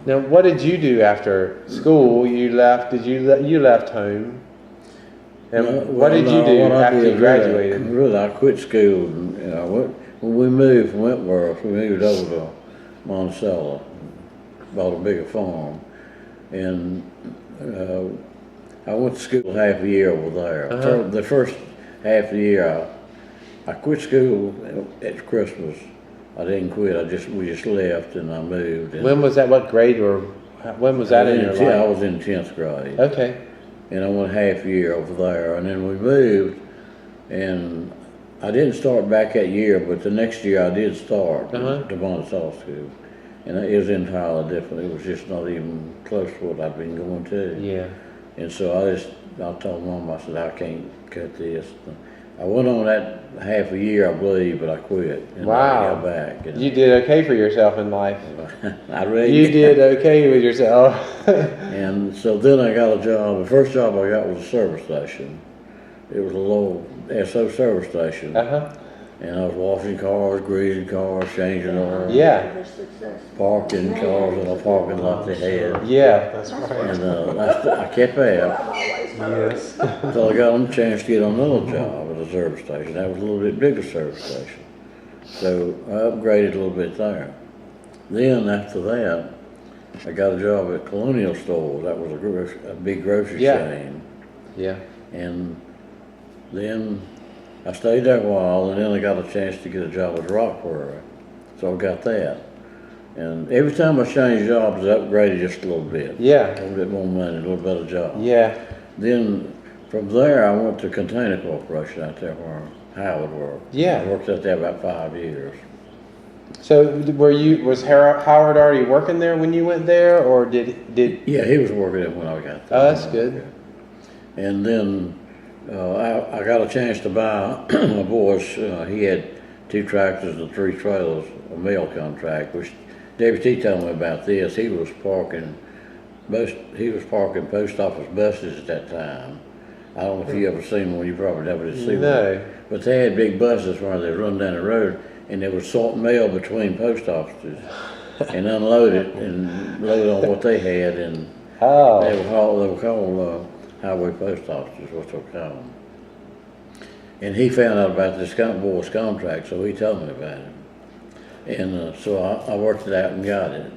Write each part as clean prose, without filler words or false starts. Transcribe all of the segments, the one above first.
Now, what did you do after school? You left. You left home? And what did you do after you graduated? Really, I quit school. And, when we moved from Wentworth, we moved over to Monticello, bought a bigger farm, and I went to school half a year over there. The first half of the year, I quit school at Christmas. I didn't quit. We just left and I moved. And when was that? What grade or when was that in your life? I was in 10th grade. Okay. And I went half a year over there, and then we moved, and I didn't start back that year, but the next year I did start to Monticello School, and it was entirely different. It was just not even close to what I'd been going to. Yeah. And so I told Mom, I said, I can't cut this. I went on that half a year, I believe, but I quit. And wow. I got back. You did okay for yourself in life. I read. You did okay with yourself. And so then I got a job. The first job I got was a service station. It was a little SO service station. And I was washing cars, greasing cars, changing oil. Yeah. Parking cars in a parking lot they had. Yeah, that's right. And I kept that. Yes. Until I got a chance to get another job at a service station. That was a little bit bigger service station. So I upgraded a little bit there. Then after that, I got a job at Colonial Store. That was a big grocery chain. Yeah. And then I stayed there a while, and then I got a chance to get a job at Rock Quarry. So I got that. And every time I changed jobs, I upgraded just a little bit. Yeah. A little bit more money, a little better job. Yeah. Then from there, I went to Container Corporation out there where Howard worked. Yeah. I worked out there about 5 years. So was Howard already working there when you went there, or did? Yeah, he was working there when I got there. Oh, that's good. And then I got a chance to buy my boy's. He had 2 tractors and 3 trailers, a mail contract. Which Deputy told me about this. He was parking post office buses at that time. I don't know if you ever seen one. You probably never did see one. But they had big buses where they run down the road, and they would sort mail between post offices and unload it and load on what they had. And they were called highway post offices, what they call them. And he found out about this boy's contract, so he told me about it. And so I worked it out and got it.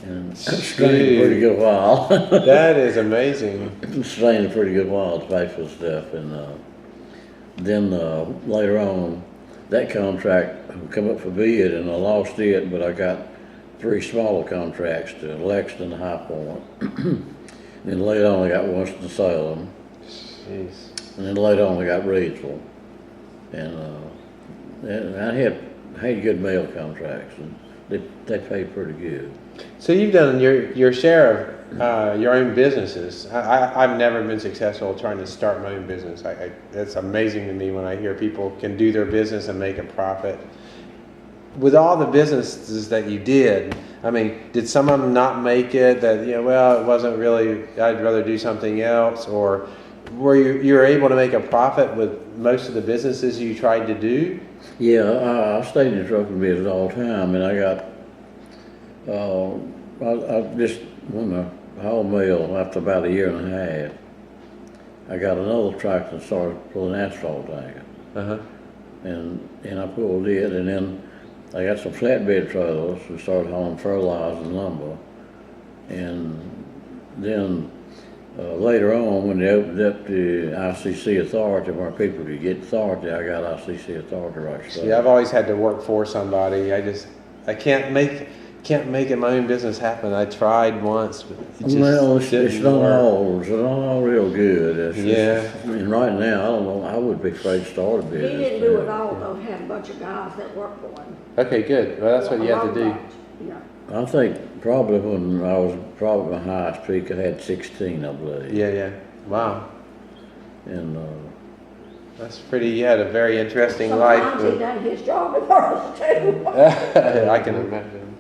And strained a pretty good while. That is amazing. Strained a pretty good while to pay for stuff. And then later on, that contract come up for bid, and I lost it, but I got 3 smaller contracts to Lexington and High Point. Then later on, I got Winston-Salem. Jeez. And then later on, I got Reidsville. And I had good mail contracts, and they paid pretty good. So you've done your share of your own businesses. I've never been successful trying to start my own business. It's amazing to me when I hear people can do their business and make a profit. With all the businesses that you did, I mean, did some of them not make it? That it wasn't really. I'd rather do something else, or were you were able to make a profit with most of the businesses you tried to do? Yeah, I stayed in the trucking business all the time, and I got. I just won a whole mill after about a year and a half. I got another tractor and started pulling asphalt tanker. And I pulled it, and then I got some flatbed trailers and started hauling fertilizer and lumber. And then later on, when they opened up the ICC authority where people could get authority, I got ICC authority right. See, I've always had to work for somebody. I can't make it my own business happen. I tried once, but it's not all real good. I mean, right now, I don't know. I would be afraid to start a business. He didn't do it all, though. He had a bunch of guys that worked for him. Okay, good. Well, that's what you have to do. Yeah. I think probably when I was my highest peak, I had 16, I believe. Yeah. Wow. And that's pretty. You had a very interesting life. Sometimes he done his job at first too. I can imagine.